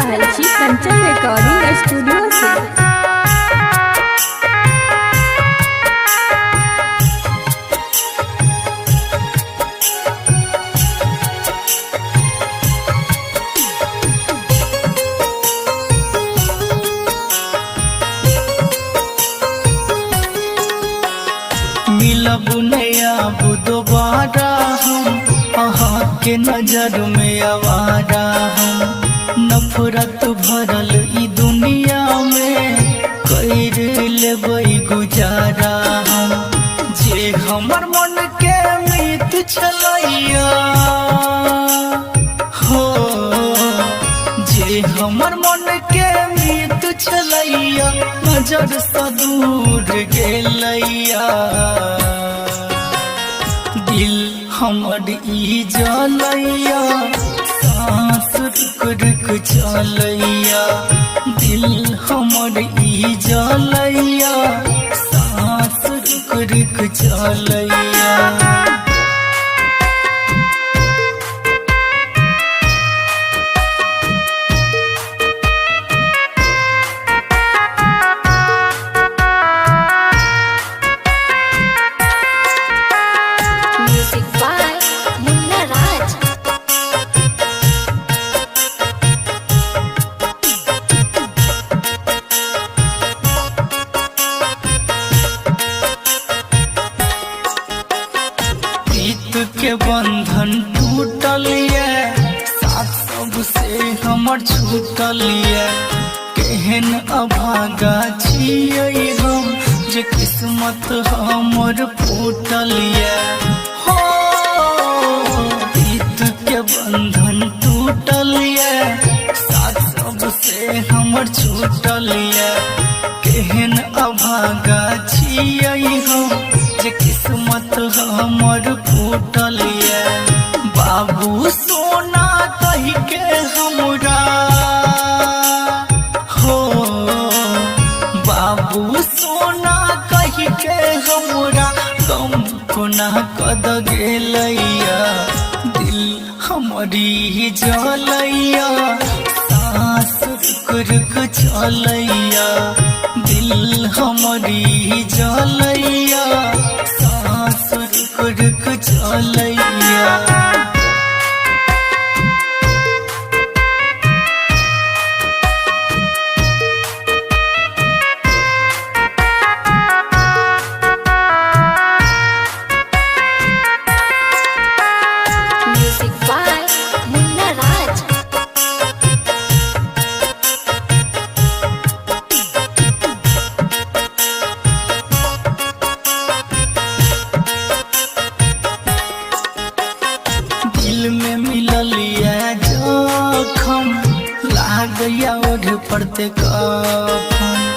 रहल छी Kanchan recording studio से। मिलब नया दोबारा हम अहाँ के नजर में आवारा हम नफरत भरल ई दुनिया में कर लेबै गुजारा हम जे हमर मन के मीत छलैया हो जे हमर मन के मीत छलैया नजर से दूर गेलैया दिल हमर ई जलैया सांस रुक रुक चलैया दिल हमर ई जलैया सांस रुक रुक चलैया। के बंधन टूटल ये साथ सबसे हमर छूटल ये केहन अभागा छियै हम जे किस्मत हमर फूटल ये हो प्रीत के बंधन टूटल ये साथ सबसे हमर छूटल ये केहन अभागा छियै हम जे किस्मत हमर फूटल ये बाबू सोना कही के हमरा हो बाबू सोना कही के हमरा गम कोना कद गेलैया दिल हमरी जलैया सांस रुक रुक चलैया दिल हमरी जलैया सांस रुक रुक चलैया। दिल में मिलल ये जखम लागया ओढ़ पड़ते कफन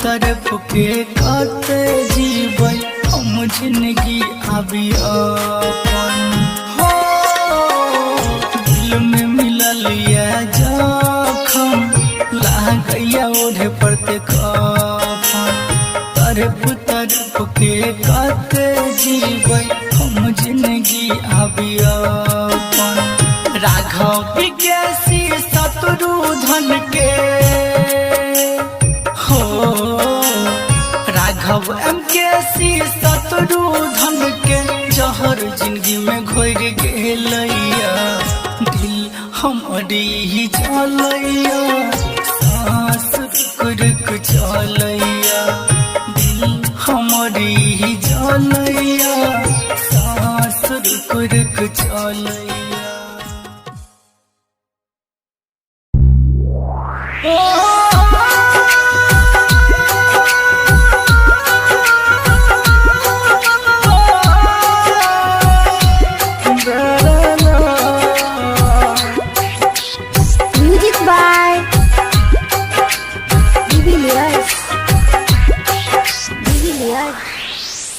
तरफ के कते जीबै हम जिंदगी आबी अपन हो दिल में मिलल ये जखम लागया ओढ़ पड़ते कफन तरफ के कते जीबै हम जिंदगी आबी अपन राघव विज्ञासी शत्रुधन के हो राघव MKC शत्रुधन के जहर जिंदगी में घोर गेलैया दिल हमरी जलैया सांस रुक रुक चलैया दिल हमरी जलैया सांस रुक रुक चलैया। Music by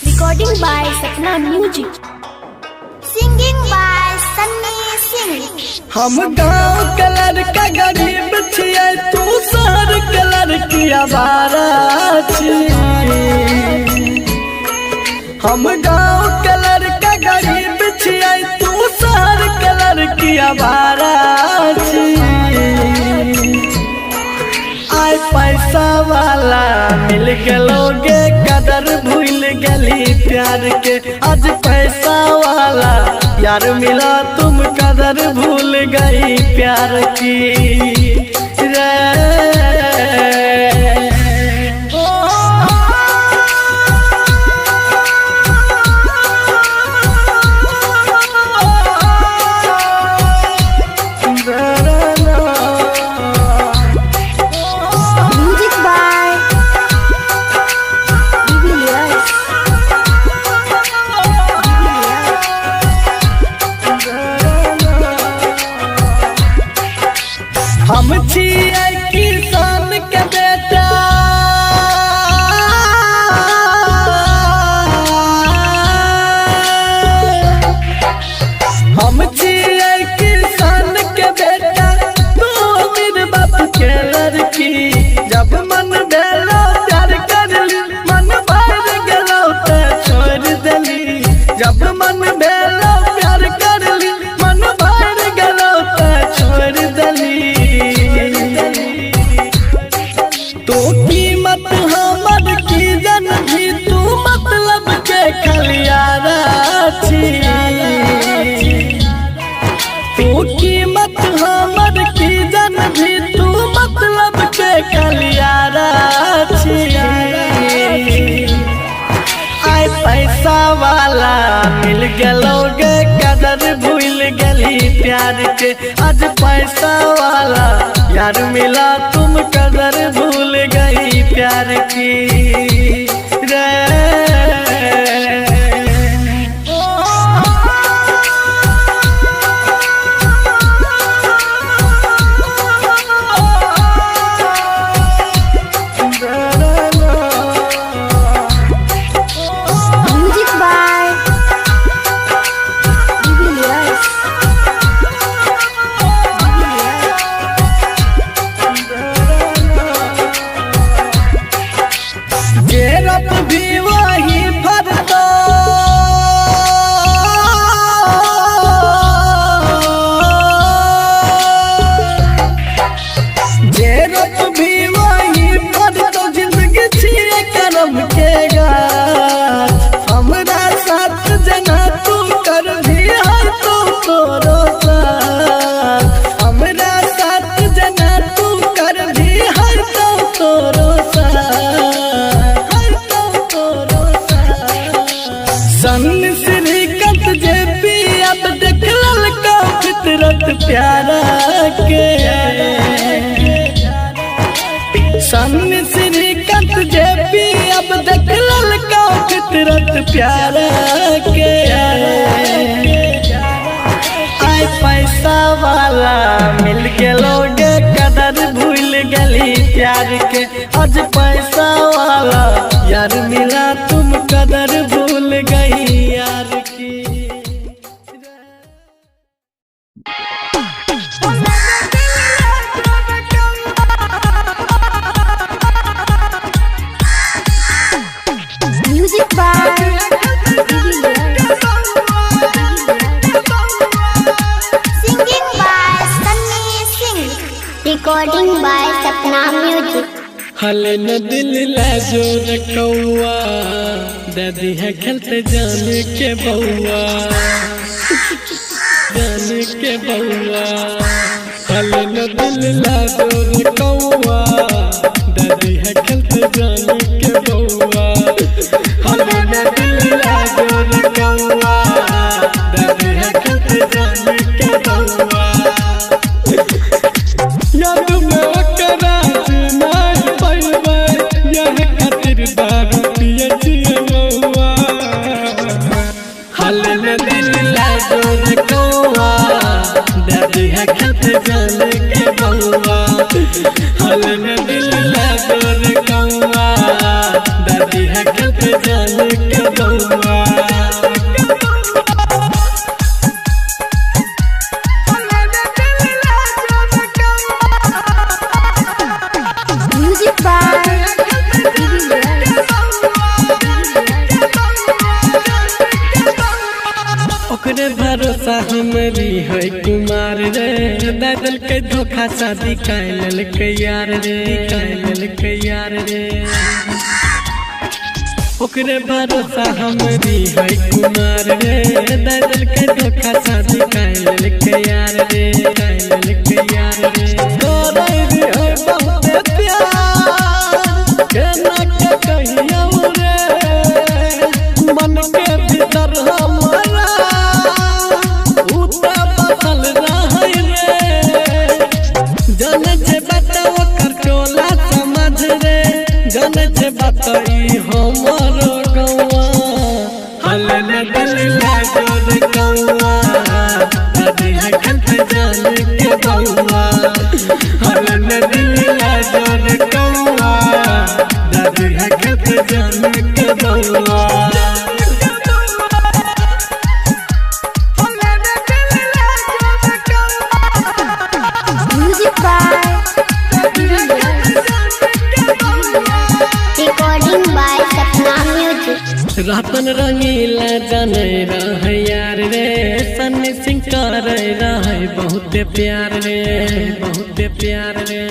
recording by Sapna music singing by Sunny Singh. हम गाँव के लड़का गरीब छियै तू शहर के लड़की आवारा छियै हम गाँव के लड़का गरीब छियै तू शहर के लड़की आवारा छियै गलोगे कदर भूल गली प्यार के। आज पैसा वाला यार मिला तुम कदर भूल गई प्यार की रे। हम छिए किसान के बेटा, हम छिए किसान के बेटा, तू अमीर बाप के लड़की। जब मन भेलो प्यार कर ली, मन भर गेलो ते छोड़ देली। जब मन भेलो प्यार कर ली, मन भर गेलो ते छोड़ देली। तो कीमत हमर की जन भी तू मतलब के खलियारा छी। तो कीमत हमर की जन भी तू मतलब के खलियारा छी। आय पैसा वाला मिल गलोगे कदर भूल गली प्यार के। आज पैसा वाला यार मिला तुम कदर भूल गई प्यार की रे। गेरप भी वही भरतो, गेरप भी वही भरतो। जिंदगी छिए करम के गाछ, हमरा साथ जना तू कर भी है तो तोरो साथ। हमरा साथ जना तू कर भी है तो तोरो साथ। श्रीकांत जे पी अब देख ललका फितरत प्यारा के। श्रीकांत जे पी अब देख ललका फितरत प्यारा के। आय पैसा वाला मिल गलोगे कदर भूल गली प्यार के। आज पैसा वाला यार मिला तुम कदर भूल गई यार की। Music by singing by Sunny Singh, recording by Sapna music. हल न दिल लाजोर कौआ, दादी है खेलते जाने के बउआ, जाने के बउआ। हल न दिल लाजोर कौआ, दादी है खेलते जाने के बउआ। हल न दिल लाजोर कौआ, दादी है खेलते जाने के बउआ। याद में ओकरा नहीं पैबै, यह खातिर दारू पिए छिए बउआ। हल न दिल लाजोर कौआ, दादी है खेलते जाने के बउआ। हल न दिल लाजोर कौआ, दादी है खेलते जाने के बउआ। ओकरे भरोसा हमरी है कुमार रे, दादल के धोखा शादी कैल के यार रे, कैल के यार रे। ओकरे भरोसा हमरी है कुमार रे दल के धोखा शादी कैल के यार रे कैल के यार रे तोरे भी है बहुत प्यार केना के कहियो रे मन के भीतर हमारा उता बसल रहे रे जन से बताओ कर टोला समझ रे जन से बताई हमारो गौवा हल न दिल ला जोर गौवा दादी है खत जान के गौवा हल न दिल ला जोर गौवा दादी है खत जान के गौवा Music by recording by Sapna Music. रातन रंगीला जाने रहे यार रे सन्नी सिंह कर रहे बहुत प्यार रे बहुत प्यार रे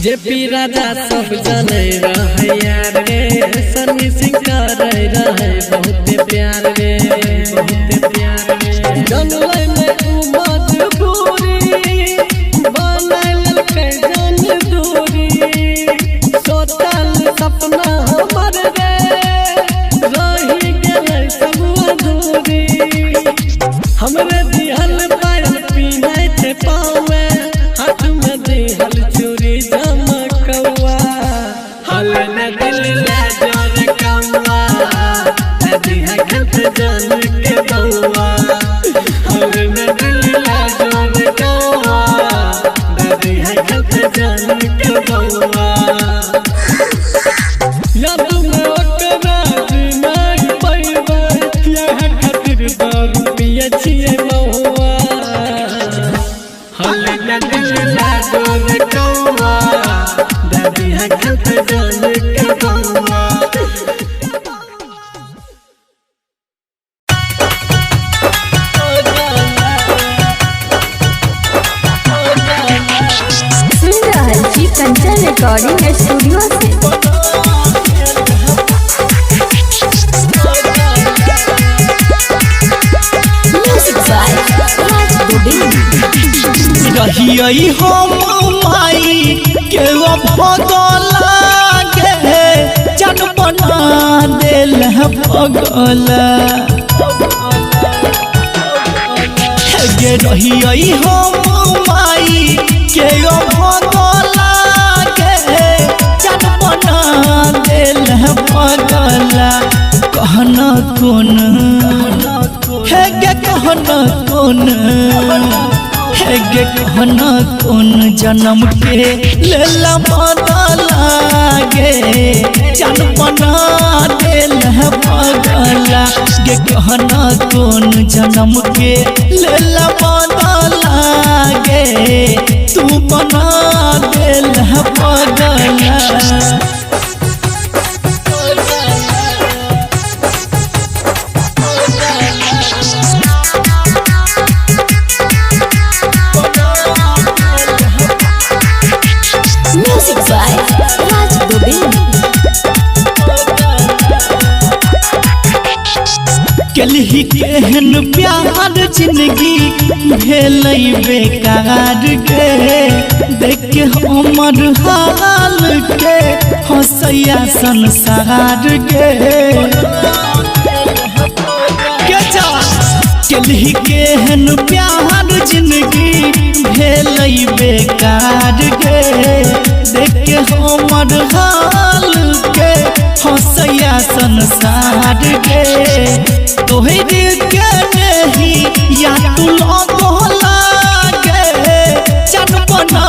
जेपी राजा सब जाने रहे यार रे सन्नी सिंह कर रहे बहुत प्यार रे बहुत प्यार रे जनले में तू मजबूरी बनल के जन दूरी सोचल सपना हमर रे रही गेलै सब अधूरी हमरे दिहल पायल पीनै छे पावे हाथ में दिहल चूड़ी चमकौआ हल न दिल ला जोर कौआ दादी है खत जान के बौआ हल न दिल ला जोर कौआ दादी है खत जान के बौआ याद में ओकरा नहीं पैबै यह खातिर दारू पिए छिए महुआ हल न दिल ला जोर कौआ दादी है खत जान के बौआ सुन रहल छी कंचन रिकॉर्डिंग स्टूडियो से। Music by Raj Govind. रहियै हम माई के भगला गे जन बना देल पगला गे रहियै हम माई के भगला गे जन बना देल पगला कहना कोन हे गे कहना कोन हे गे कहना कोन जन्म के लेला बदला गे जन बना देल पगला गे कहना कोन जन्म के लेला बदला गे तू बना देल पगला म्यूजिक बाय राज गोविंद। केलही केहन प्यार जिंदगी भेलै बेकार गे देख के हमर हाल के हंसैया संसार गे केलही केहन प्यार जिंदगी भेलै बेकार गे देख के हमर हाल के हंसैया संसार गे तोहरे के नहीं या तू लगला गे जन बना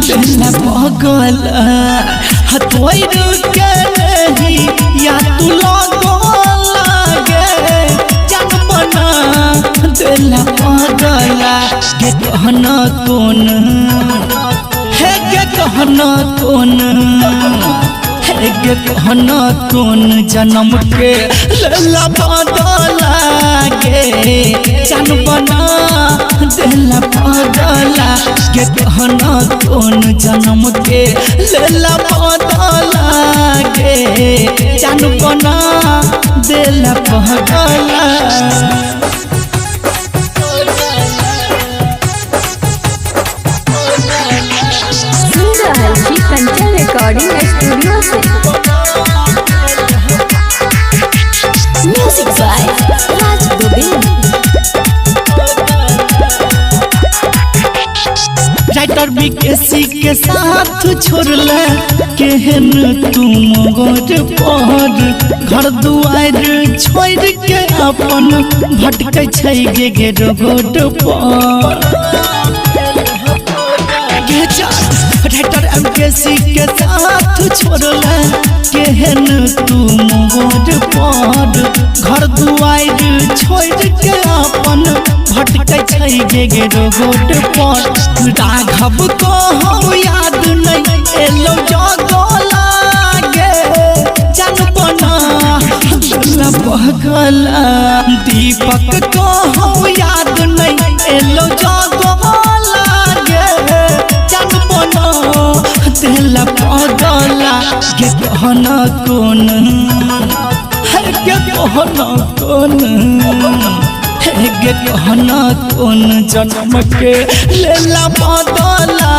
देला पगला तोहरे के नहीं या तू लगला गे जन बना देला पगला गे कहना कोन हे गे कहना कोन हे गे कहना कोन जन्म के लेला बदला गे जन बना देला पगला के कहना कौन जन्म के लेला बदला गे जान बना देला पगला। सुन रहल छी कंचन रिकॉर्डिंग स्टूडियो से। Music by Raj Govind. Writer BKC के साथ छोड़ला केहन तुम गोर पर घर दुआर छोड़ के अपन भटकै छै गे रोड पर। राइटर एमकेसी के साथ छोड़ला केहन तुम गोर पर घर दुआर छोड़ के अपन भटकै छै गे रोड पर। राघव को हम याद नहीं एलो जगला गे जान बना देला पगला। दीपक को हम याद नहीं एलो जगला गे जान बना देला पगला। गे कहना कौन है गे कहना कौन गे कहना कौन जन्म के लेला बदला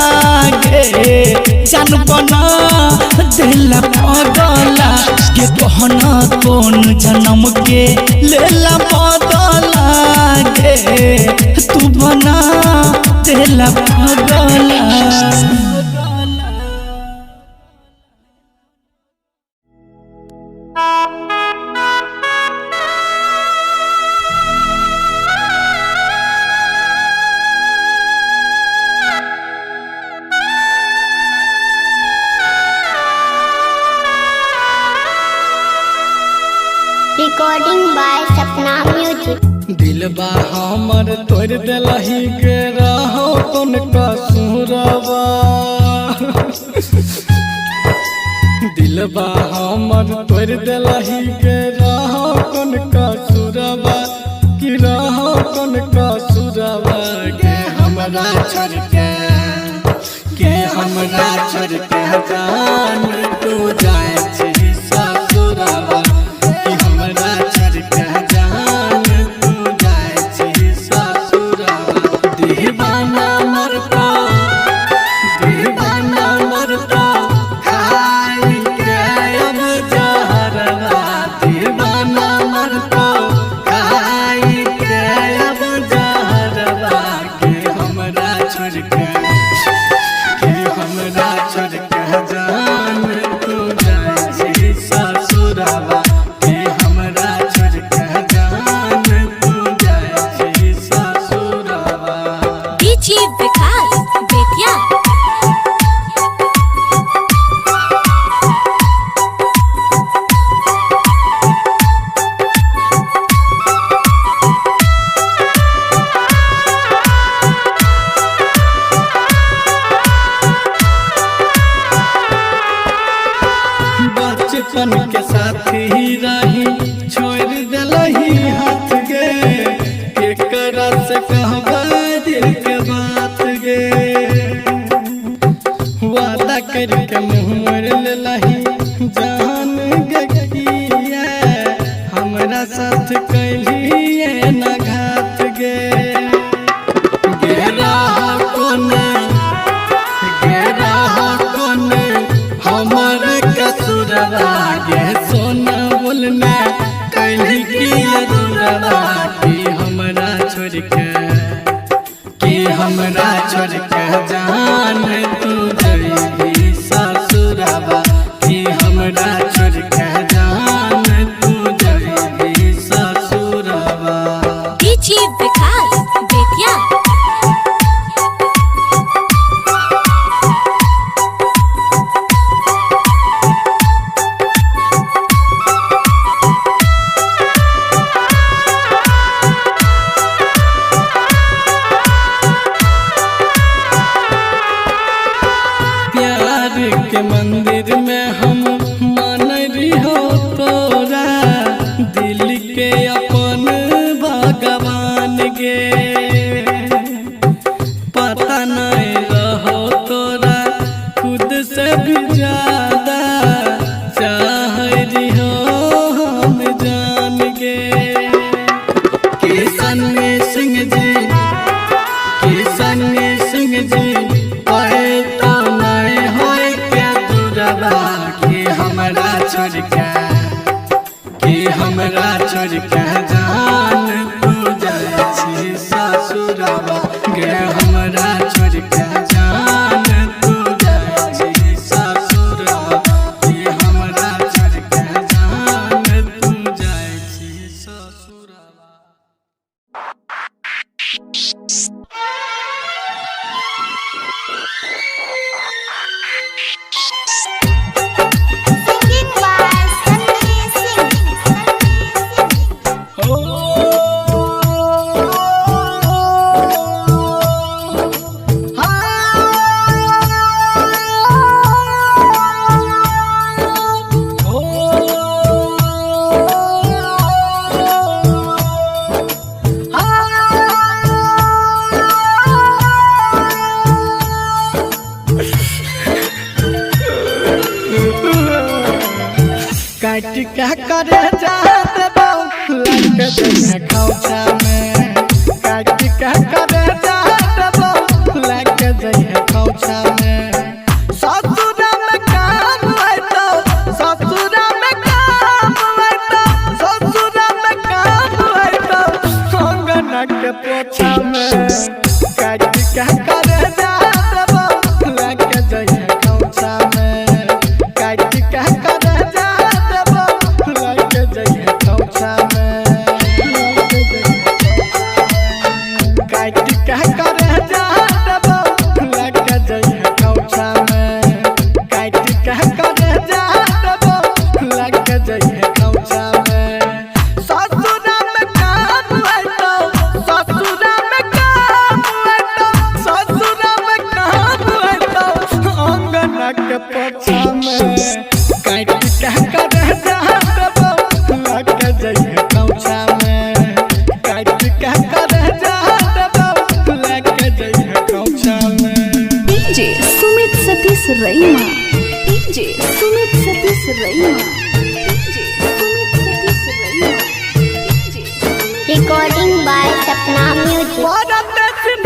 गे जान बना देला पगला। गे कहना कौन जन्म के लेला बदला गे तू बना देला पगला। Recording by Sapna Music. दिलबा हमर तोड़ देलही के रहो कौन कसूरवा। दिलबा हमर तोड़ देलही के रहो कौन कसूरवा कि रहो कौन कसूरवा। के हमरा छोड़ के हमरा छोड़ के जान तू जाए छी ससुरवा। कि हमरा छोड़ के जान तू जाए छी ससुरवा। दीवाना मरता खाई के अब जहरवा। दीवाना मरता खाई के अब जहरवा। के हमरा छोड़ के जान तू जाए छी ससुरवा। के हमरा छोड़ के जान तू जाए छी ससुरवा। डीजे विकास बेतिया। बचपन के साथी रही छोड़ दिलही हाथ गे। केकरा से कहबा दिल के बात गे। वादा करके मुँह मोड़ लेलही जान गे किया। हमरा साथ कैलिए न घात गे। गेरा कोने हमर कसूरवा। गे सोना बोलना कैली किया दूरवा। कि हमरा छोड़ के जान तू जइबी ससुरवा। कि हमरा छोड़ के जान तू जइबी ससुरवा। डीजे विकास बेतिया। प्यार के मंदिर में हम मान रही तोरा। दिल के अपन भगवान गे। नहीं रहो तोरा खुद से भी ज्यादा चाह रही हो हम जान के। किशन सिंह जी कहे तो नहीं हो क्या दूरबा कि हमरा छोड़ के जान तू जाए छी ससुरबा गे हमरा छोड़ के जान तू जाए छी ससुरबा कि हमरा छोड़ के जान तू जाए छी ससुरबा। Singing by Sanjay Singh. काट क्या करे जाते बाऊ लग जइहे खौचा में। काट क्या करे जाते बाऊ लग जइहे खौचा में। ससुरा में काम आइतो ससुरा में काम आइतो ससुरा में काम आइतो अंगना के पोछा में। काट क्या करे जाते बाऊ लग जइहे खौचा में। काट क्या करे Raima DJ Sumit Satish Raima DJ Sumit Satish Raima Recording by Sapna Music.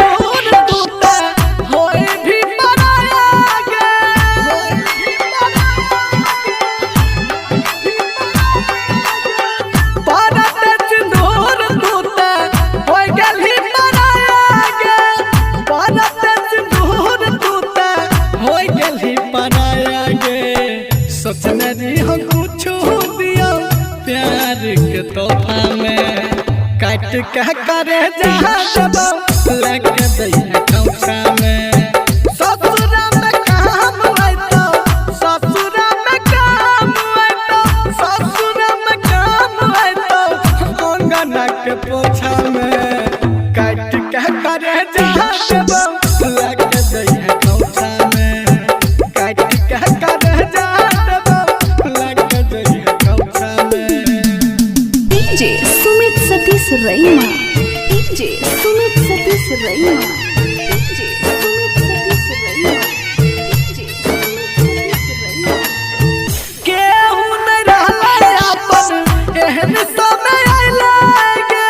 सोचने हम कुछ दिया प्यार के तोहफा में। काट कह करे जहाँ दबो लग दैया खौचा में। ससुरा में काम आइतो ससुरा में काम आइतो ससुरा में काम आइतो अंगना के पोछा में। काट कह करे जहाँ दबो लग दैया खौचा में। काट कह करे DJ Sumit Satish Raima DJ Sumit Satish Raima DJ Sumit Satish Raima DJ Sumit Satish रईमा। केहू न रहले अपन एहन समय आइले गे।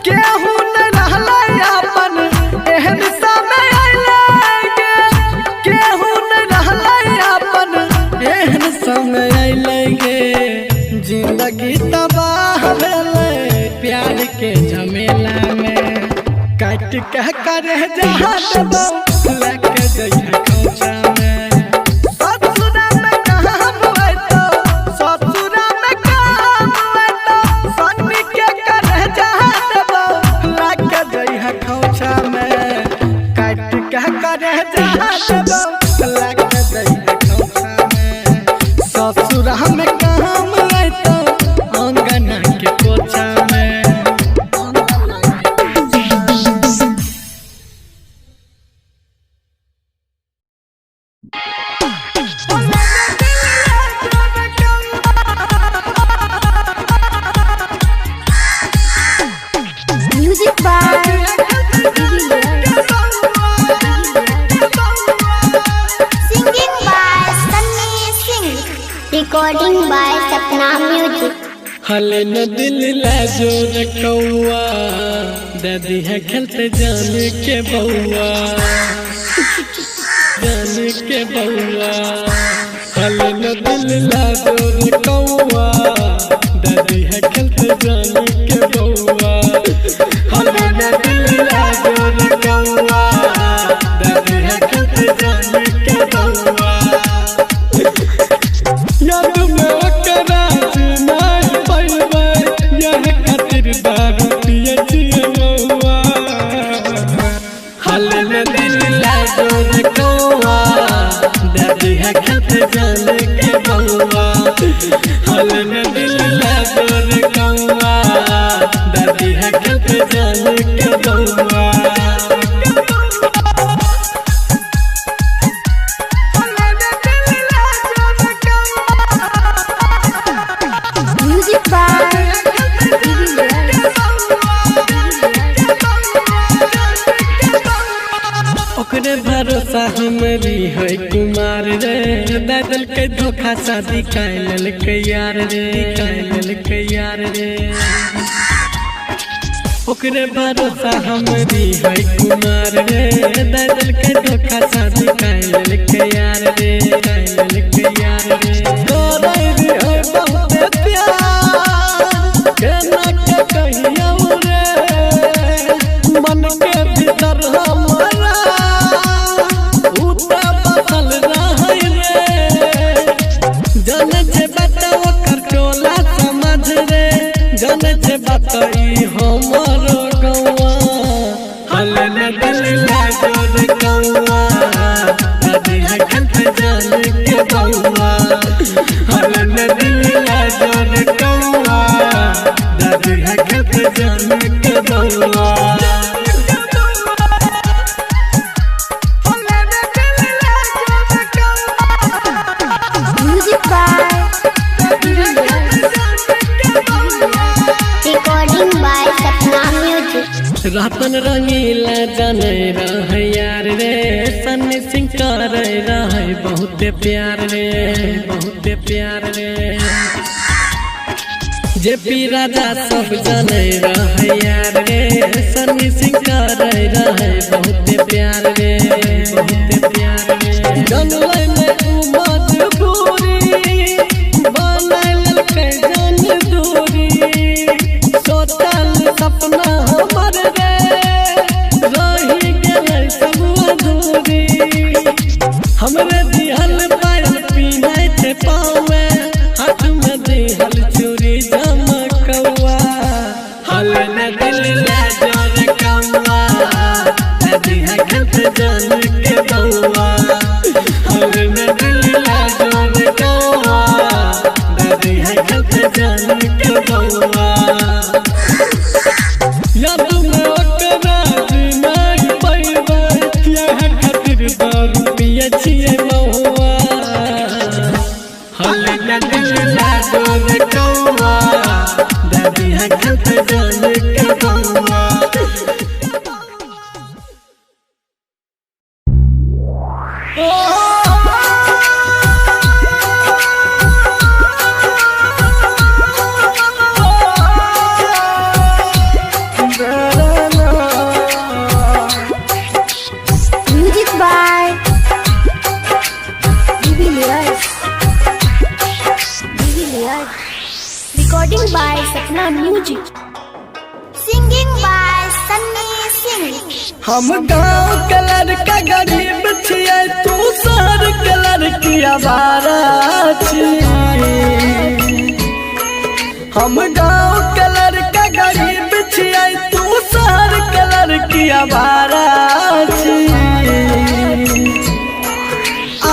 केहू न रहले अपन एहन समय आइले गे। केहू न रहले अपन एहन समय आइले गे। जिंदगी तबाह भेलै प्यार के झमेला में। काट कह करे जहाँ दबो लग जइहे खौचा में। ससुरा में काम आइतो ससुरा में काम आइतो सन्नी के करे जहाँ दबो लग जइहे खौचा में। काट कह करे जहाँ दबो लग जइहे खौचा में। ससुरा में काम आइतो अंगना के पोछा में। हले न दिल ला जोर कौआ दादी है खेलते जान के बउआ जान के बउआ हले न दिल ला जोर कौआ दादी है खेलते जान के बउआ हले न दिल ला जोर कौआ दादी है खेलते जान के बउआ याद में ओकरा नहीं पैबै यह खातिर दारू पिए छिए बउआ हले न दिल ला जोर कौआ दादी है खेलते जान के बउआ हले न दिल ला जोर कौआ दादी है खेलते जान के बउआ म्यूजिक बाय ओकरे भरोसा हमरी है कुमार रे दादल के धोखा शादी कैल के यार रे ओकरे भरोसा हमरी है कुमार रे दादल के धोखा शादी कैल के यार रे तोरे रे है बहुत प्यार केना के कहियो रे मन के भीतर हमारा उता बदल रहे रे जाने छे बताओ कर टोला समझ रे जाने छे बताई हमरो गौआ हले न दिल ला जोर कौआ दादी है खेलते जान के बउआ हले न दिल ला जोर कौआ दादी है खेलते जान के बउआ music by Recording by Sapna Music. रातन रंगीला जाने रहे यार रे सन्नी सिंह करे रहे बहुत प्यार रे जेपी राजा सब जाने रहे यार रे सन्नी सिंह करे रहे बहुत प्यार रे जनले में मजबूरी बनल के जान दूरी सोचल सपना हमर रे रही गेलै सब अधूरी हमरे दिहल पायल पीनाइ छे पाँव में हाथ में दिहल चूड़ी चमकौआ हले न दिल ला जोर कौआ दादी है खेलते जान के बउआ हले न दिल ला जोर कौआ दादी है खेलते जान के बउआ याद में ओकरा नहीं पैबै यह खातिर दारू पिए छिए बउआ हले न दिल ला जोर कौआ दादी है खेलते जान के बउआ music by Recording by Sapna Music. Singing by Sunny Singh. हम गाँव के लड़का गरीब छियै तू शहर के लड़की आवारा छियै हम गाँव के लड़का गरीब छियै तू शहर के लड़की आवारा छियै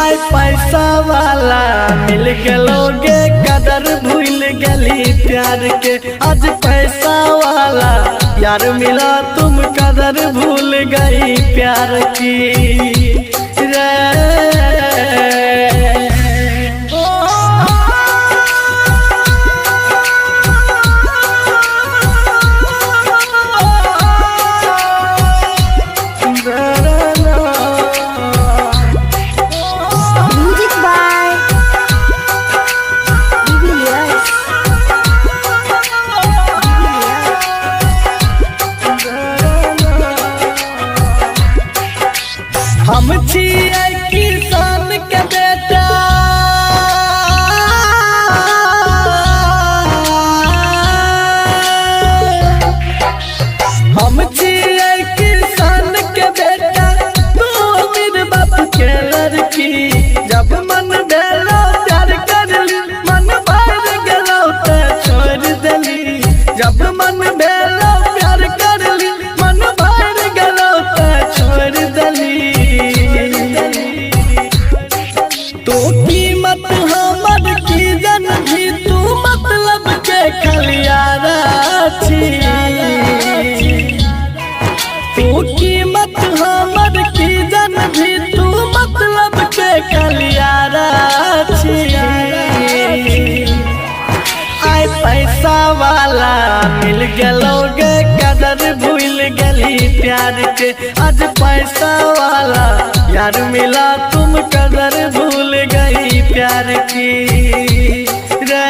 आय पैसा वाला मिल गेलोगे कदर भूल गली प्यार के आज पैसा वाला यार मिला तुम कदर भूल गई प्यार की रे म्यूजिक बाय गलोगे कदर भूल गली प्यार के। आज पैसा वाला यार मिला तुम कदर भूल गई प्यार की रे।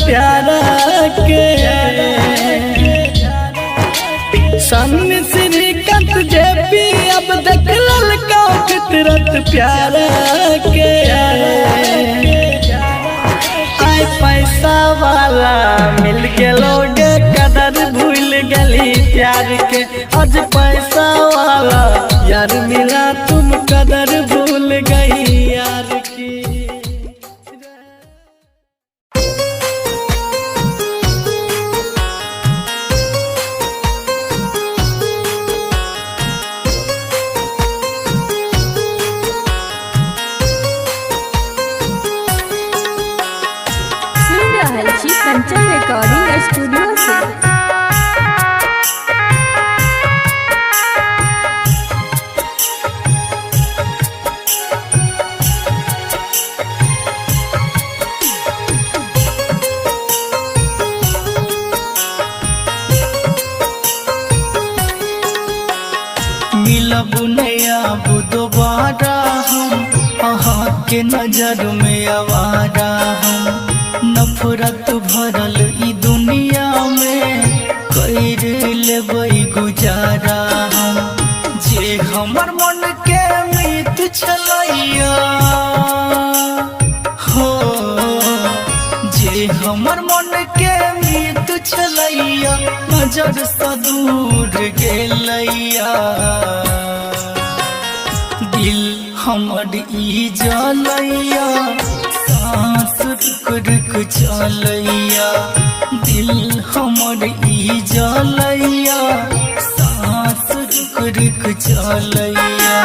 प्यारा के सामने श्रीकांत जेपी अब देख ललका फितरत प्यारा के। आय पैसा वाला मिल गलोगे कदर भूल गली प्यार के। आज पैसा वाला यार मिला तुम कदर भूल गई यार की। कंचन रिकॉर्डिंग स्टूडियो से। मिलब नया दोबारा हम अहाँ के नजर में आवारा हम। नफरत भरल ई दुनिया में कर लेबै गुजारा हम। जे हमर मन के मीत छलैया हो, जे हमर मन के मीत छलैया नजर से दूर गेलैया। दिल हमर ई जलैया सांस रुक रुक चलैया। दिल हमर ई जलैया सांस रुक रुक चलैया।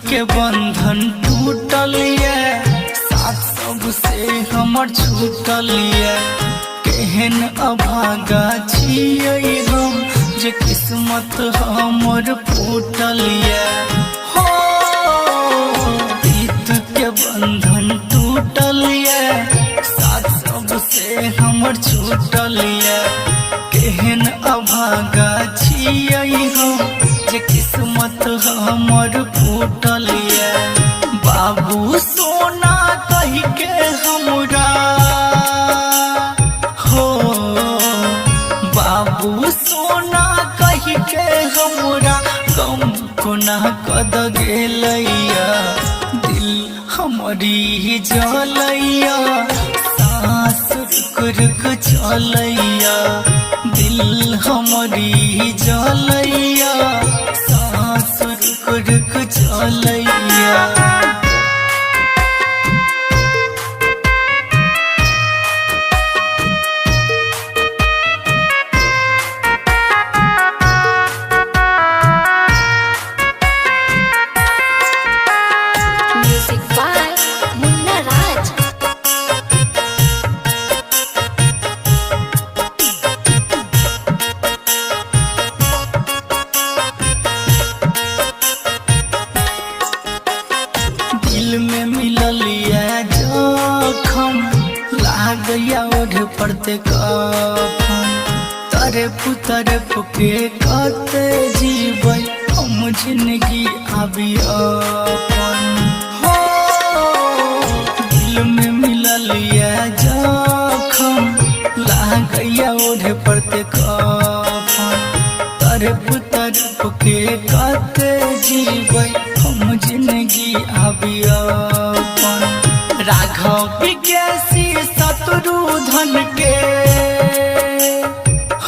के बंधन टूटल ये साथ सबसे हमर छूटल ये। केहन अभागा छियै हम जे किस्मत हमर फूटल ये। हो प्रीत के बंधन टूटल ये साथ सबसे हमर छूटल ये। केहन अभागा छियै हम जे किस्मत हमर फूटल ये। बाबू सोना कही के हमरा हो, बाबू सोना कही के हमरा गम कोना कद गेलैया। दिल हमारी जलैया सांस रुक रुक चलैया। दिल हमारी जलैया सांस रुक रुक चलैया। Music by लागैया ओढ़े पड़ते कफन तारे पुतरे पुके कहते जीवै हम जिंदगी आबी अपन हो दिल में मिलल ये जखम लागैया ओढ़े पड़ते कफन तारे पुतरे पुके कहते जीवै हम जिंदगी आबी अपन राघव विज्ञासी शत्रुधन के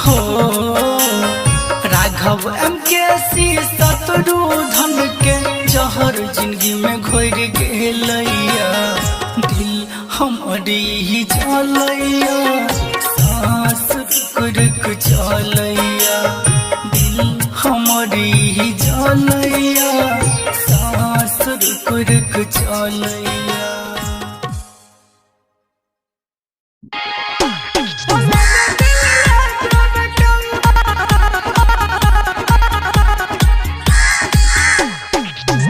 हो राघव MKC शत्रुधन के जहर जिंदगी में घोर गेलैया दिल हमारी ही जलैया सांस रुक चलैया दिल हमारी ही जलैया सांस रुक चलैया।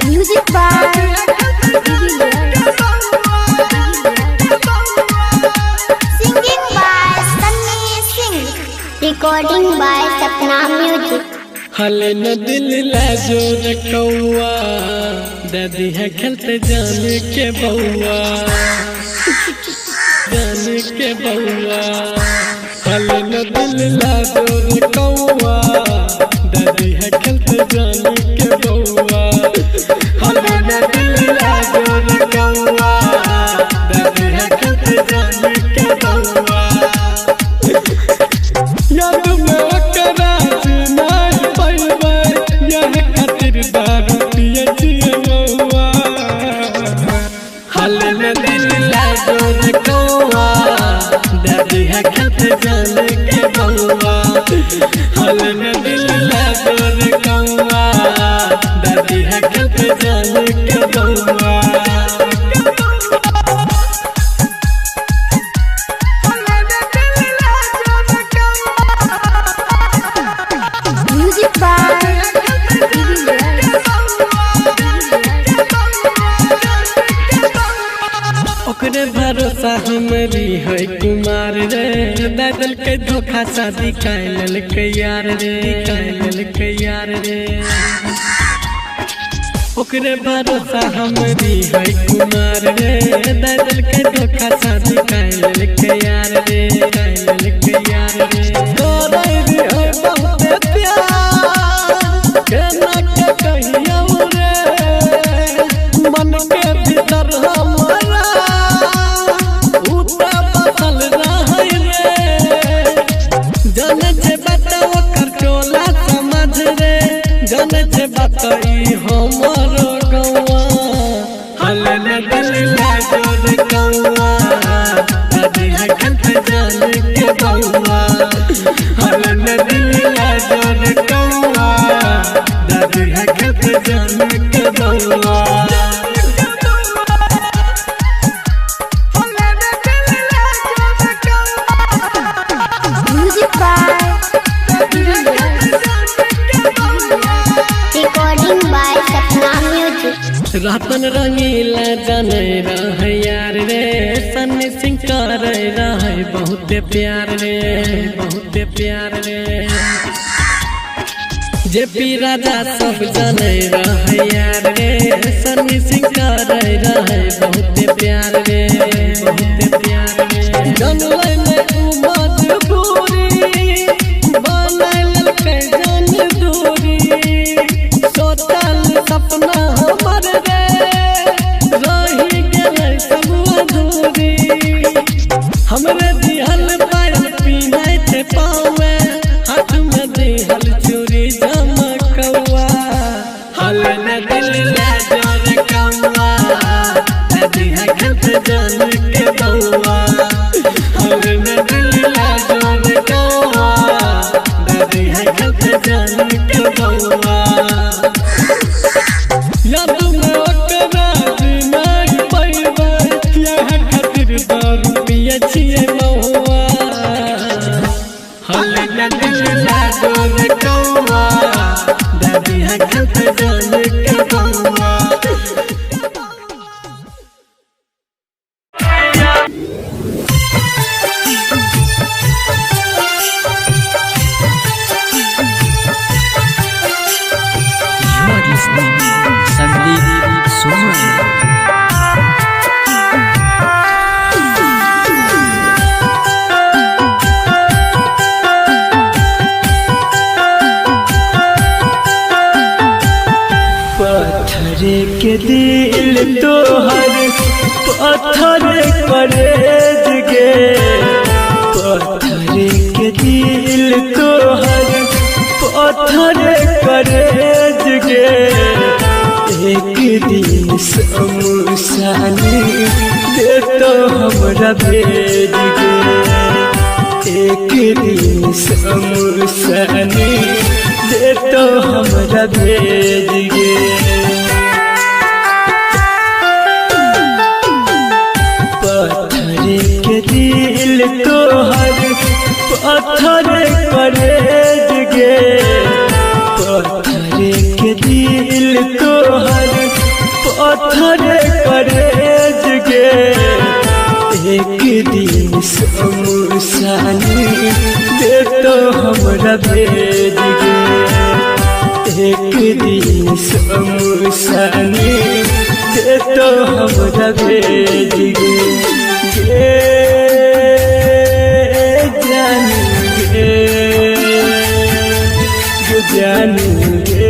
Music by Singing by Sunny Singh. Recording by Sapna Music. हले न दिल ला जोर कौआ दादी है खेलते जाने के बउआ जाने के बउआ हले न दिल ला जोर कौआ दादी है खेलते जाने के बउआ हले न दिल ला जोर कौआ दादी है खेलते जाने के बउआ याद में ओकरा नहीं पैबै यह खातिर दारू पिए छिए बउआ हले न दिल ला जोर कौआ दादी है खेलते जाने के बउआ हले न दिल ला जोर कौआ दादी है खेलते जाने के बउआ। Music by ओकरे भरोसा हमरी है कुमार रे दादल के धोखा शादी कैल के यार रे कैल के यार रे ओकरे भरोसा हमरी है कुमार रे दादल के धोखा शादी कैल के यार रे कैल के यार रे तोरे रे है बहुत प्यार केना के कहियो रे मन के भीतर हमारा उता बसल रहै रे जाने जे बताओ कर टोला समझ रे जाने जे बताई हमरो गौआ हले न दिल ला जोर कौआ दादी है खेलते जाने के बउआ हले न दिल ला जोर कौआ दादी है खेलते जाने के बउआ। Music by Recording by Sapna Music. रातन रंगीला जाने रहे यार रे सन्नी सिंह करे रहे बहुत प्यार रे बहुत प्यार रे जे पी राजा सब जाने रहे यार रे सन्नी सिंह करे रहे बहुत प्यार रे बहुत प्यार रे जनलै में मजबूरी बनल के जान दूरी सोचल सपना हमर रे रही गेलै सब अधूरी हमरे दिहल पायल पीनै थे पावे हाथ में दिहल चूड़ी चमकौआ हले न दिल ला जोर कौआ दादी है खेलते जाने के बउआ हले न दिल ला जोर कौआ दादी है खेलते जाने के बउआ याद में ओकरा नहीं पैबै यह खातिर दारू पिए छिए बउआ हले न दिल ला जोर कौआ दादी है खेलते जाने के बउआ। दिल तोहर पत्थर करेज गे, पत्थर के दिल तोहर पत्थर करेज गे। एक दिन शमशानी दे तो हमरा भेज गे, एक दिन शमशानी दे तो हमरा भेज गे। पत्थर के दिल तोहर पत्थर करेज गे, पत्थर के दिल तोहर पत्थर करेज गे। एक दिन शमशानी दे तो हमरा भेज गे, एक दिन शमशानी दे तो हमरा भेज गे। जानेंगे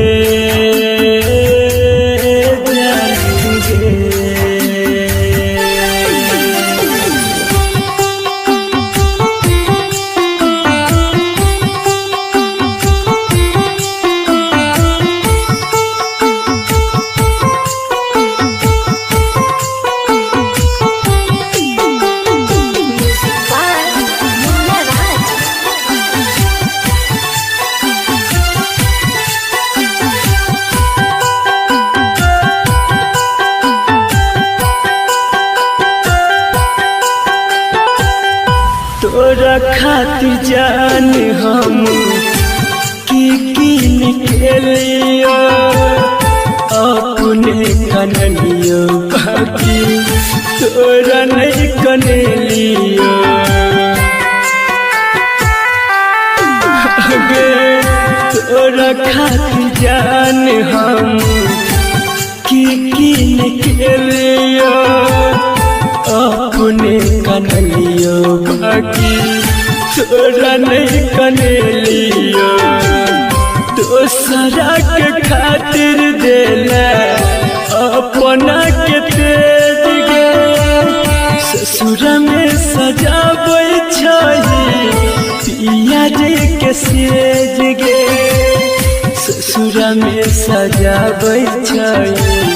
तोरा खातिर जान हम की निकलियो, अपने कनलियो बाकी तोरा नहीं कनलियो। तोरा खातिर जान हम की निकलियो, अपने कनलियो बाकी तोरा नहीं कनलियो। दोसरा के खातिर देला अपना के तेज गे, ससुर में सजाबै छही पिया रे के सेज गे, ससुर में सजाबै छही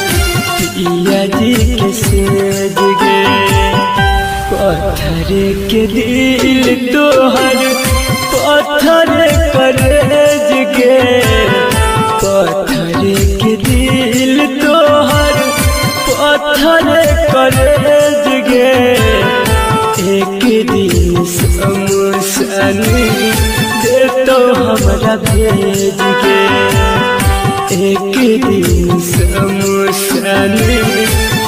पिया जी के सेज गे। पत्थर के दिल तोहर पत्थर करेज गे, पत्थर के दिल तोहर पत्थर करेज गे। एक दिन शमशानी दे तो हमरा भेज गे, एक दिन शमशानी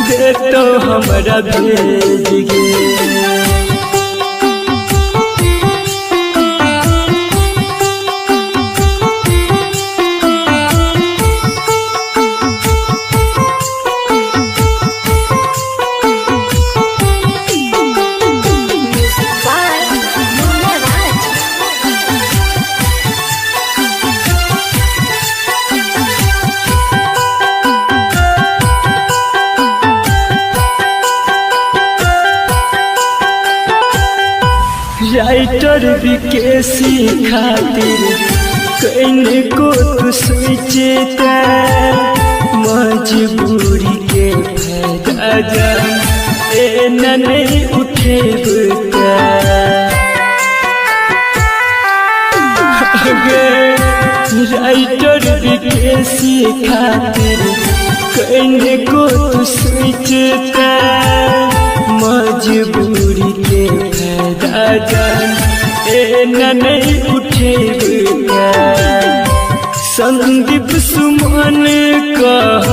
दे तो हमरा भेज गे। राइटर विकेसी खातिर कहीं को तू सोचता, मजबूरी के फायदा जान ए नहीं उठेबता। राइटर विकेसी खातिर कहीं को तू सोचता, मजबूरी के फायदा जान ए नहीं उठेगा। संदीप सुमन कह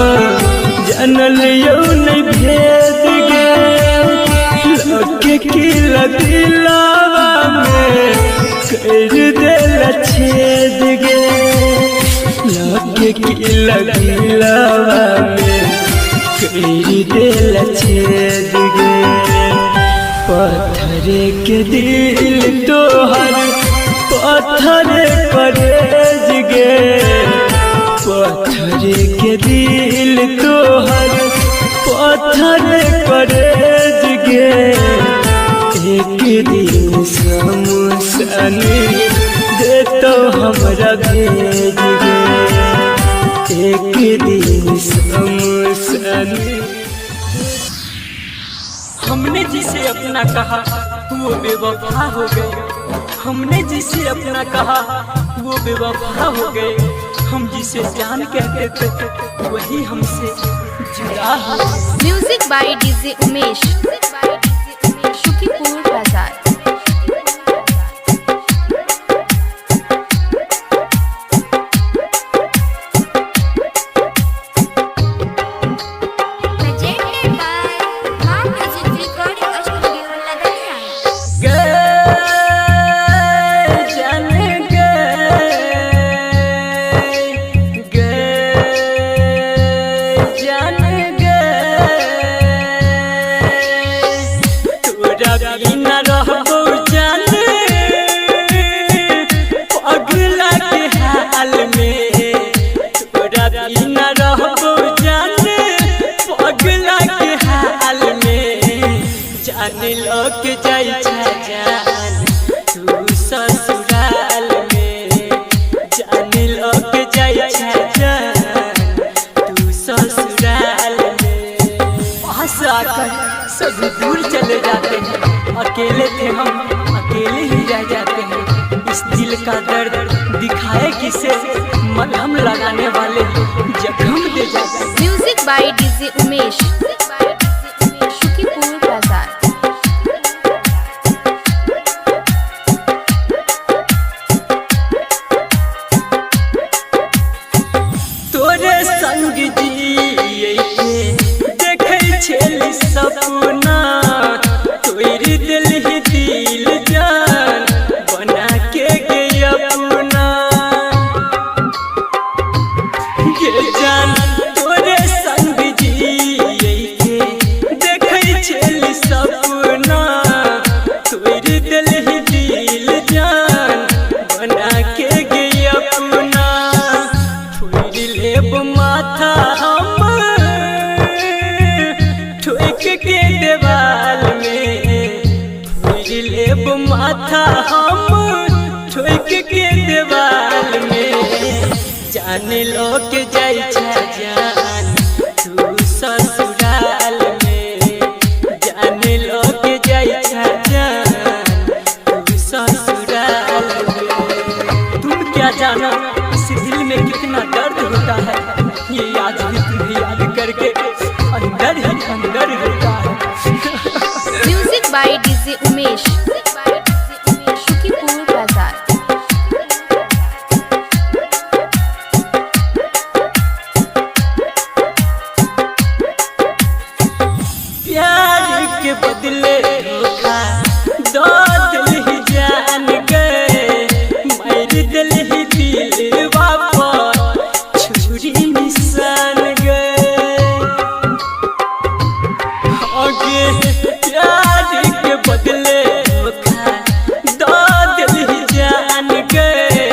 जानल यौ नहीं भेद गे, लके की दिलावा में कर देला छेद गे, लके की दिलावा में कर देला छेद गे। पत्थर के दिल तोहर पत्थर करेज गे, पत्थर के दिल तोहर पत्थर करेज गे एक दिन शमशान दे तो हमरा भेज गे एक दिन शमशान। हमने जिसे अपना कहा वो बेवफा हो गए, हमने जिसे अपना कहा वो बेवफा हो गए, हम जिसे जान कहते थे वही हमसे जुदा हो। Music by DJ Umesh, Shukipur Bazar. लोग जाई जान तू ससुराल में, जान लोग जाई जान तू ससुराल में। पास आकर सभी दूर चले जाते हैं, अकेले थे हम अकेले ही रह जाते हैं। इस दिल का दर्द दिखाए किसे, मलहम लगाने वाले जख्म दे जाते हैं। Music by DJ Umesh, Shukipur Bazar. सपना तोरी दिल ही दिल जान बना के गई अपना ये जान तोरे संग जी देखे छेल सपना तोरी दिल ही दिल जान बना के गई अपना। फोड़ लेब माथा हम के देवाल में, फोड़ लेब माथा हम ठोक के देवाल में। जान लोग जाई जान तू ससुराल में, जान लोग जाई जान तू ससुराल में। तुम क्या जाना इस दिल में कितना दर्द होता है, ये याद भी तुम्हें याद करके अंदर ही अंदर होता है। Music by DJ Umesh, Shukipur Bazar. प्यार के बदले धोखा दो दिल ही जान गए, मार दिल ही दिल वापस छुरी निशान गए। प्यार के बदले धोखा दो दिल ही जान गए,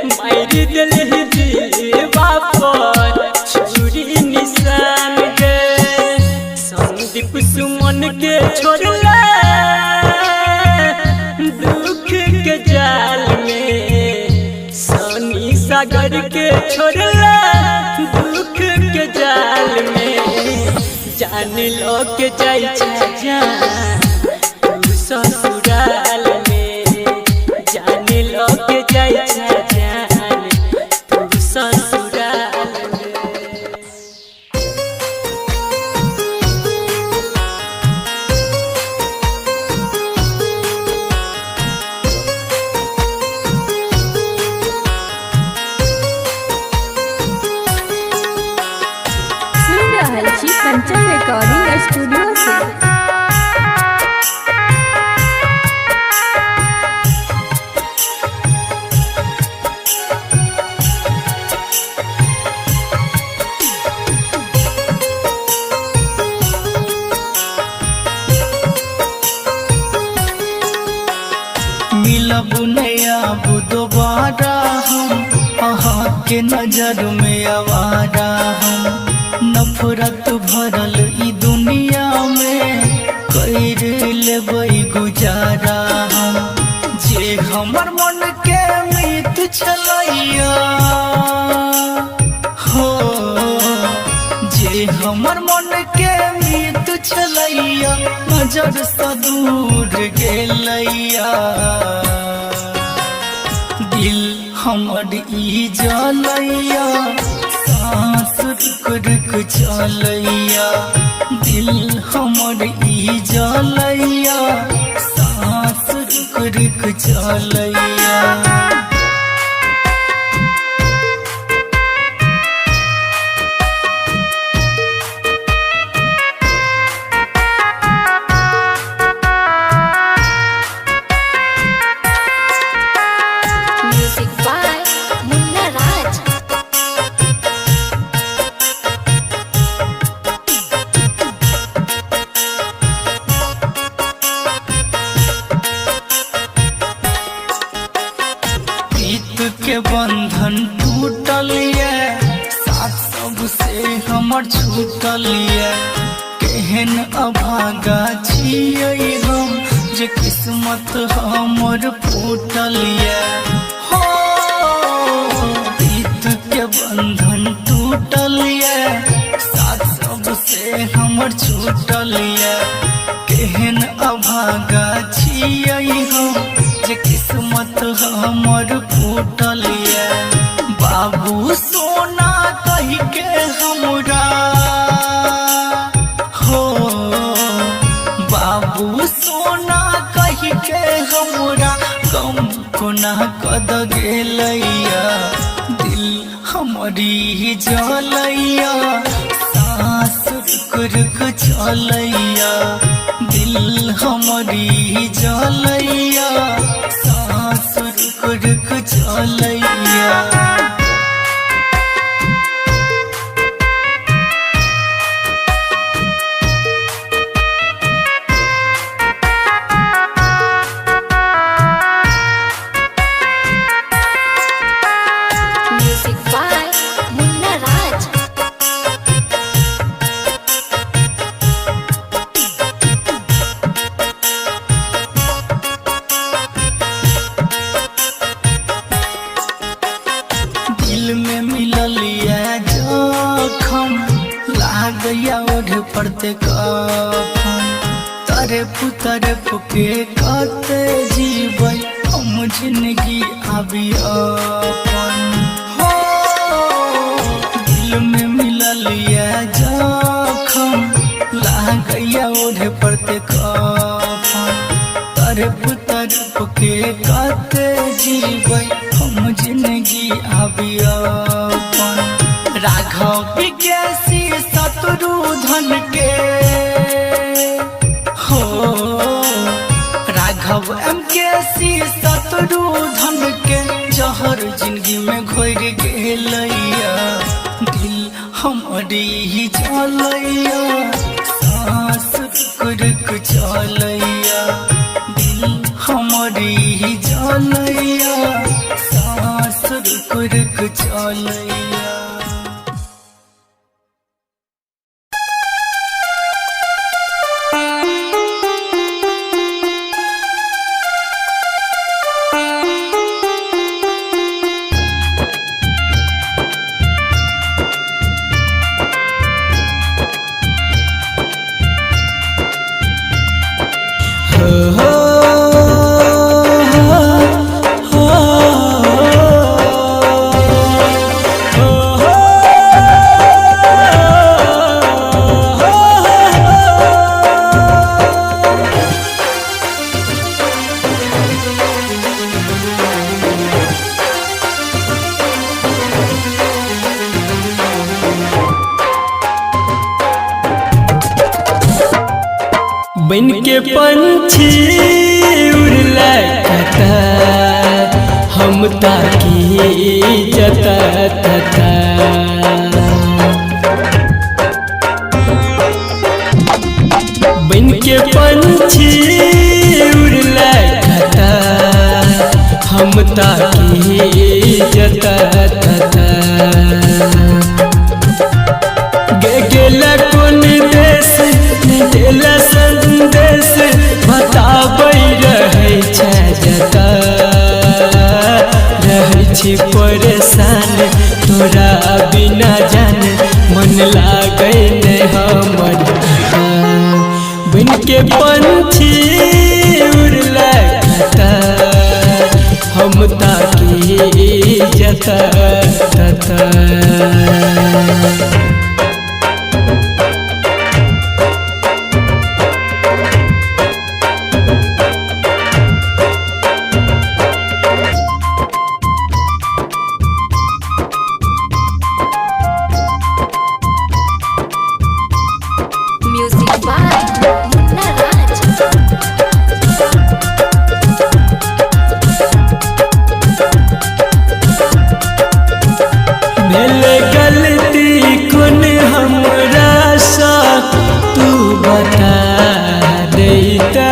मार दिल ही दिल वापस छुरी निशान गए। संदीप सुमन के छोड़ला दुख के जाल में, सोनी सागर के छोड़ला दुख के जाल में। जान लोग जाई जान तू ससुराल में, जान लोग जाई जान तू ससुराल में। सुन रहल छी कंचन रिकॉर्डिंग स्टूडियो से। मिलब नया दोबारा हम हाथ के नजर में आवारा हम, नफरत भरल ई दुनिया में कर लेबै गुजारा हम। जे हमर मन के मीत छलैया हो, जे हमर मन के मीत छलैया नजर से दूर गेलैया। दिल हमर ई जलैया, सांस रुक रुक चलैया। दिल हमर ई जलैया, सांस रुक रुक चलैया। Music by Munna Raj. प्रीत के बंधन टूटल ये, साथ सबसे हमर छूटल ये। केहन अभागा छियै हम, जे किस्मत हमर फूटल ये। हो प्रीत के बंधन टूटल ये, साथ सबसे हमर छूटल ये। केहन अभागा छियै हम, जे किस्मत हमर फूटल ये। बाबू सोना कह के हमरा हो, बाबू सोना कह के हमरा गम कोना कद गेलैया। दिल हमरी जलैया, सांस रुक रुक चलैया। दिल हमरी जलैया, सांस रुक रुक चलैया। Music by Munna Raj. दिल में मिलल ये जखम, लागैया ओढ़ पड़ते कफन। तरफ के कते जीबै हम जिंदगी आबी अपन। हो दिल में मिलल ये जखम, लागैया ओढ़ पड़ते कफन। तरफ के कते जीबै हम जिंदगी आबी अपन। राघव विकेसी शत्रुधन के हो, राघव MKC शत्रुधन के जहर जिंदगी में घोर गेलैया। दिल हमरी जलैया, सांस रुक रुक चलैया। दिल हमरी जलैया, सांस रुक रुक चलैया। बन के पंछी उड़ला कता, हम ताकी जता तता। बन के पंछी उड़ला कता, हम ताकी जता तता। पंछी उड़ला कता हम ताकी जता तता म्यूजिक बाय मुन्ना राज। भेल गलती कुन हमरा सा तू बता देता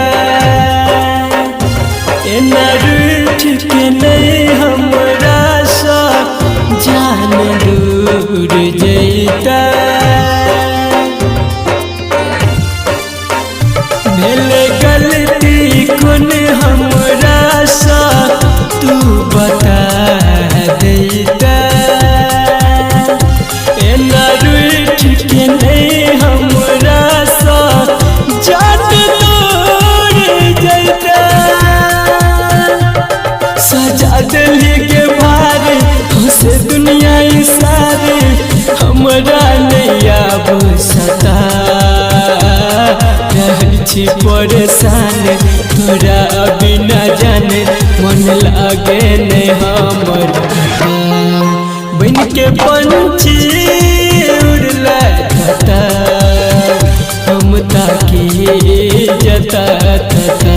एना रूठ के नहीं हमरा सा जान दूर जैता भेल गलती कुन हमरा सा तू बता देता एना रूठ के नहीं हमरा सा जान दूर जैता सजा दिली के भारे हंसे दुनिया सारे हमरा नहीं आब सता छी परेशान तोरा अभी न जाने मन लागे ने हमर बन के पंछी उड़ला कता हम ताकी जता तता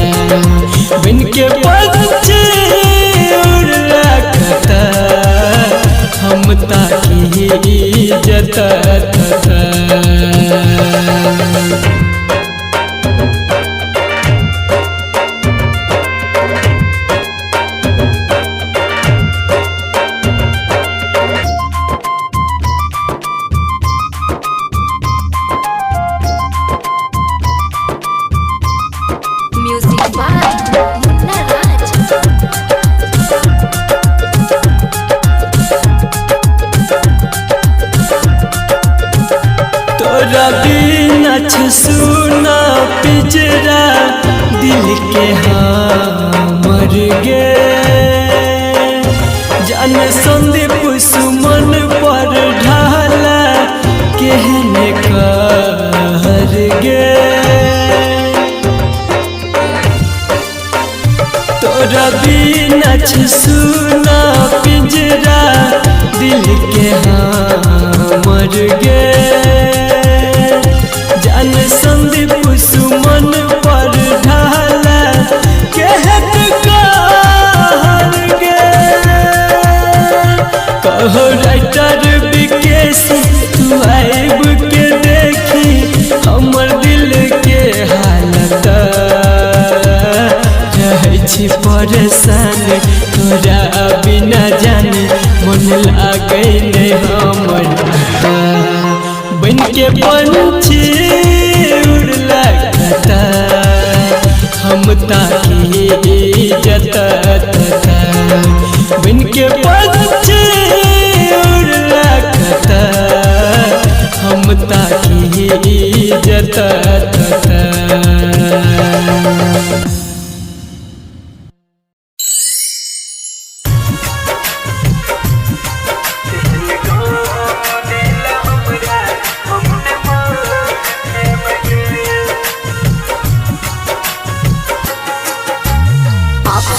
बन के पंछी उड़ला कता हम ताकी जता तता म्यूजिक बाय मुन्ना राज। तोरा बिना सुना पिजरा दिल के मर गे जान संदीप सुमन पर ढाला कहने कहर गे तोरा बिना सुना पिंजरा दिल के मर गे जान संदीप सुमन पर ढाला कहत कहर गे कहो राइटर विकेश तू आइब के देखी हमर दिल के हालत छी परेशान तोरा बिना जाने मन लागे ने हमर बन के पंछी उड़ला कता हम ताकी जता तता बन के पंछी उड़ला कता हम ताकी जता तता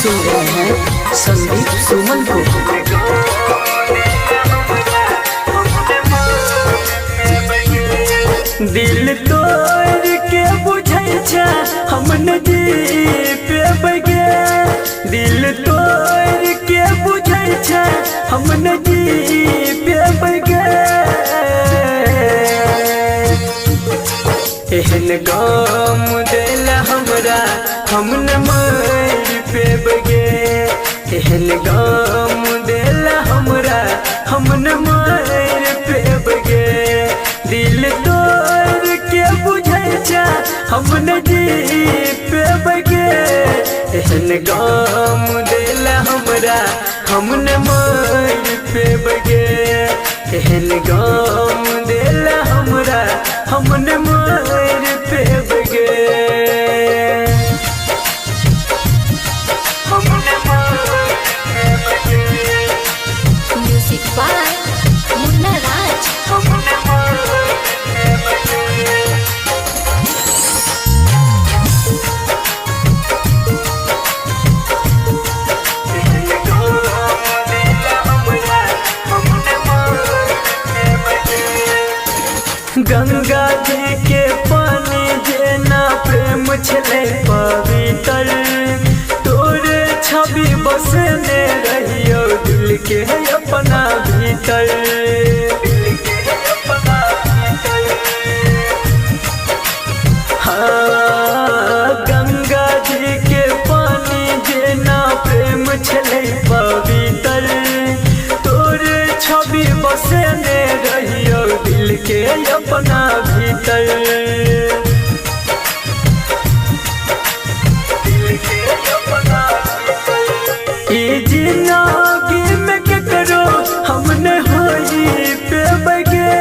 सुन रहे हैं संदीप सुमन को। दिल तोड़ के बुझै छै हम नदी पे बगे दिल तोड़ के बुझै छै हम नदी पे बगे एहन गाम दिल हमरा हम न मर पे बगे एहन गाम दिल हमरा हम न मर पे बगे दिल तोड़ के बुझै छै हम नदी पे बगे एहन गाम दिल हमरा हम न मर पे बगे एहन गाम दिल हमरा हम न मर पे बगे दिल के अपना भीतर, दिल के अपना भीतर। हाँ, गंगा जी के पानी जेना प्रेम छलै पवित्र, तोरे छवि बसेने रहियो दिल के अपना भीतर, दिल के अपना भीतर। ई जिंदगी में केकरो हम न होई पेबगे,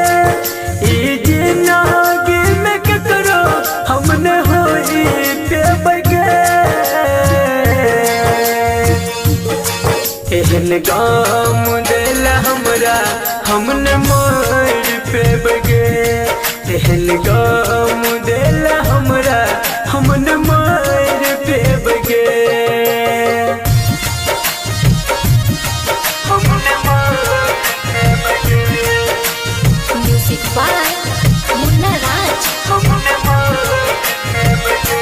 ई जिंदगी में केकरो हम न होई पेबगे। एहन गाम दिल हमरा हम न मोर पेबगे, एहन गाम दिल हमरा हम न मोर पेबगे, हम न मोर पेबगे, म्यूजिक बाय मुन्ना राज। हम न मोर पेबगे।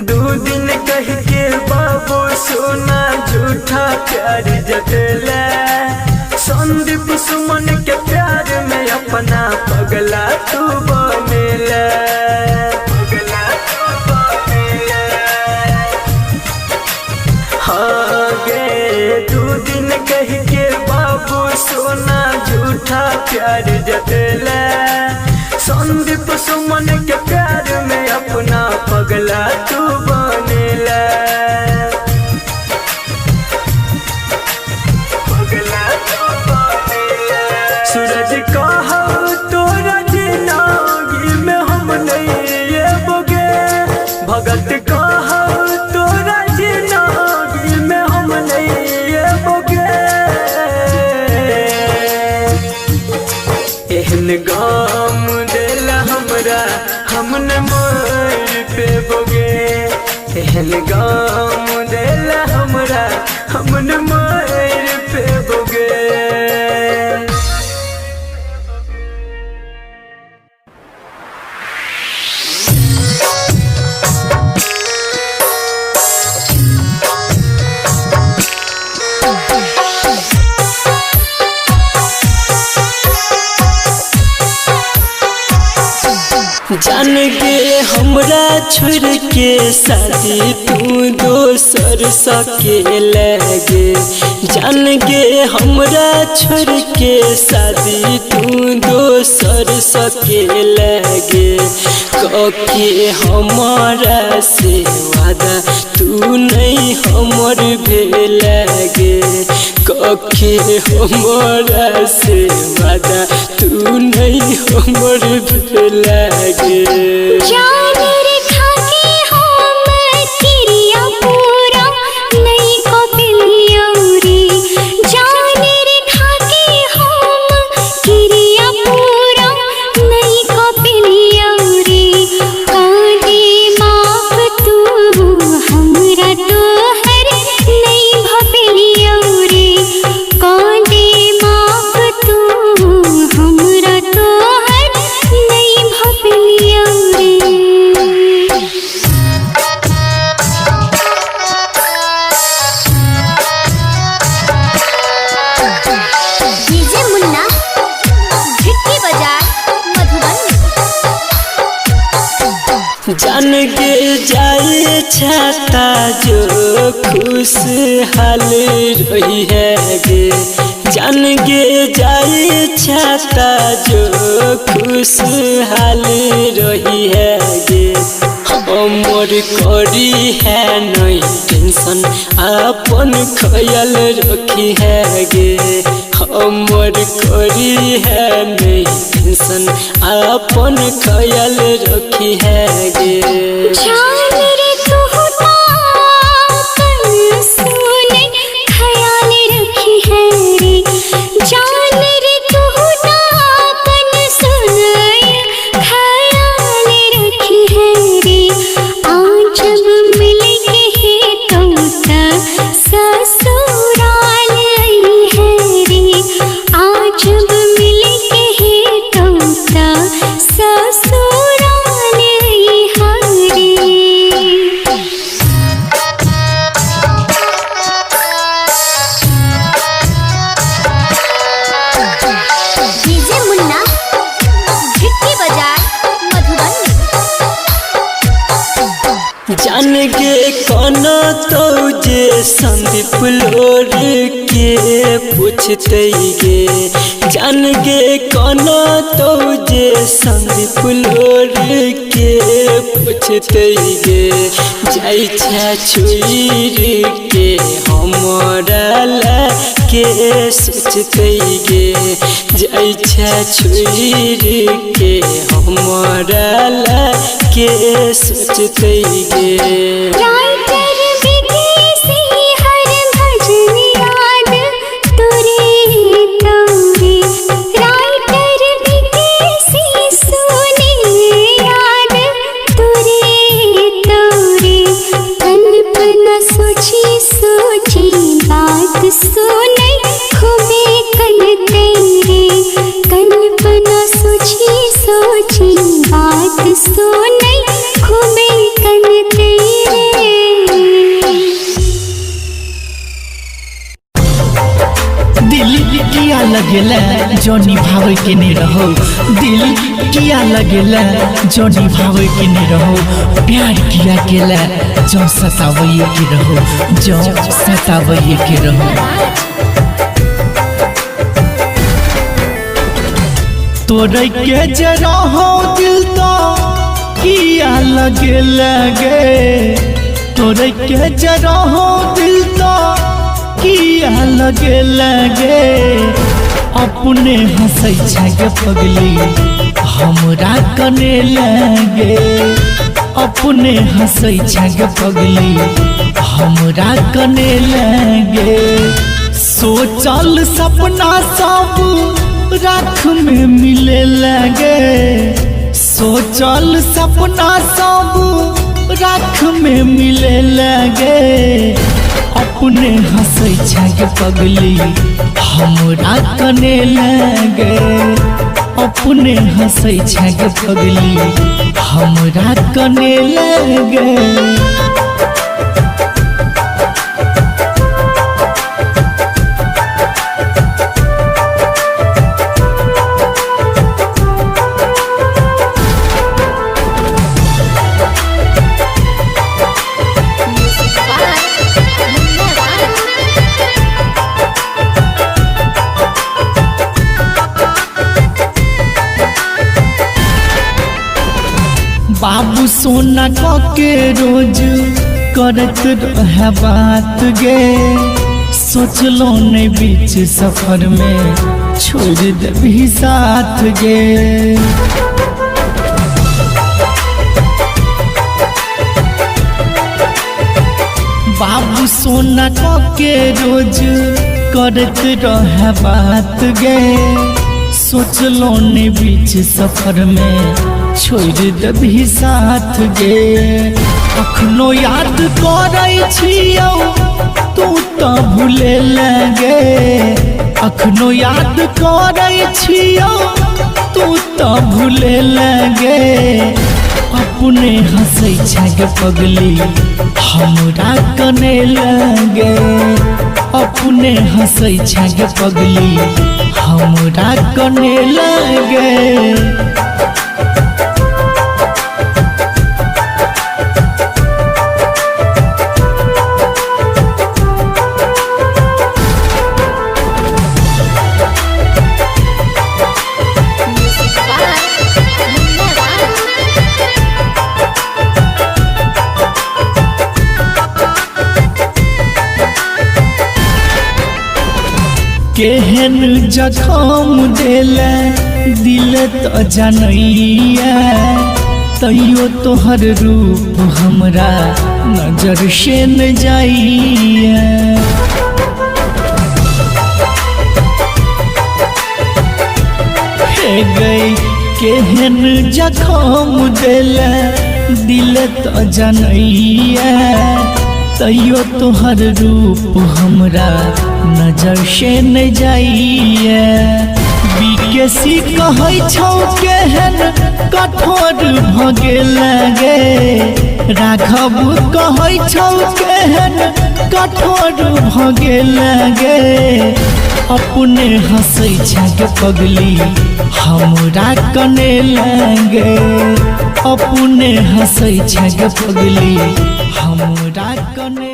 दो दिन कह के बाबू सोना झूठा प्यार जतला, संदीप सुमन के प्यार में अपना पगला तू बनेला, पगला तू बनेला। हाँ गे, दो दिन कह के बाबू सोना झूठा प्यार जतला, संदीप सुमन के प्यार में अपना पगला तू बनेला, पगला तू बनेला। सूरज कहा तोरा जिंदगी में हम नहीं ये बोगे, भगत कहा तोरा जिंदगी में हम नहीं ये बोगे। एहन गाम दिल हमरा हम न मोर पेबगे, एहन गाम दिल हमरा हम न मोर पेबगे। जान गे हमरा छोड़ के शादी तू दोसर सके लगे, जान गे हमरा छोड़ के शादी तू दोसर सके लगे, कके हमारा से वादा तू नहीं हमर भेलगे, कके हमारा से वादा तू नहीं हमर भेलगे। जान रेखा के हम किरिया पूरा नहीं कपिलियौरी, जान रेखा के हम किरिया पूरा नहीं कपिलियौरी, कांदे माफ तू हमरा तोहर नहीं भपिलियौरी, कांदे माफ तू हमरा तोहर नहीं भपिलियौरी। डीजे मुन्ना भिट्टी बाजार मधुबनी। जान के जाए छाता जो खुशहाल रही है गे, जान गे जाए छाता जो खुशहाल रही है गे, हमर करी है नहीं टेंशन अपन ख्याल रखी है गे, हमर करी है नहीं टेंशन अपन ख्याल रखी है गे। जान रे तू ताकन सुने ख्याल रखी है रे, जान रे तू ताकन सुने ख्याल रखी है रे, आज जब मिल के तो ससुराल आई है रे, संदीप लोर के पूछते गे जान गे कौन तो जे संदीप लोर के पूछते गे जाई छा छुरी के हमरा ला के सोचते गे जाई छा छुरी के हमरा ला के सोचते गे राइटर विदेशी हर भजन याद तुरे तोरे राइटर विदेशी सुने याद तुरे तोरे कल्पना सोची सोची बात सुने खूबे कल तेरे कल्पना सोची सोची बात सुने खूबे कल तेरे। दिल किया लगेला जो निभावे के नहीं रहो दिल किया लगेला जो निभावे के नहीं रहो प्यार किया केला जो सतावे के रहो जो सतावे के रहो तोरे के जरा हो दिल तो किया लगे तोरे के जरा हो दिल तो किया लगे अपने हंसै छे पगली हमरा कने लगे अपने हंसै छे पगली हमरा कने लगे सोचल सपना सब राख में मिले लगे सोचल सपना सब राख में मिले लगे अपने हंसै छे पगली हमरा कने लगे अपने हंसै छे पगली हमरा कने लगे बाबू सोना के रोज करत रहे बात गे सोचलो नहीं बीच सफर में छोड़ देबी साथ गे बाबू सोना के रोज करत रहे बात गे सोचलो नहीं बीच सफर में छोड़ देबी साथ गे अखनो याद करै छियौ तू तो भूले लगे अखनो याद करै छियौ तू तो भूले लगे अपने हंसै छे पगली हमरा कने लगे अपने हंसै छे पगली हमरा कने लगे केहन जखम देले दिल तो जानैया तैयो तोहर रूप हमरा नजर से न जाइया हे गई केहन जखम देले दिल तो जानैया तैयो तोहर रूप हमरा नजर से न जाइए बीकेसी कहै छौ केहन कठोर भगे लगे राघव कहै छौ केहन कठोर भगे लगे अपने हंसै छे पगली हमरा कने लगे अपने हंसै छे पगली हमरा कने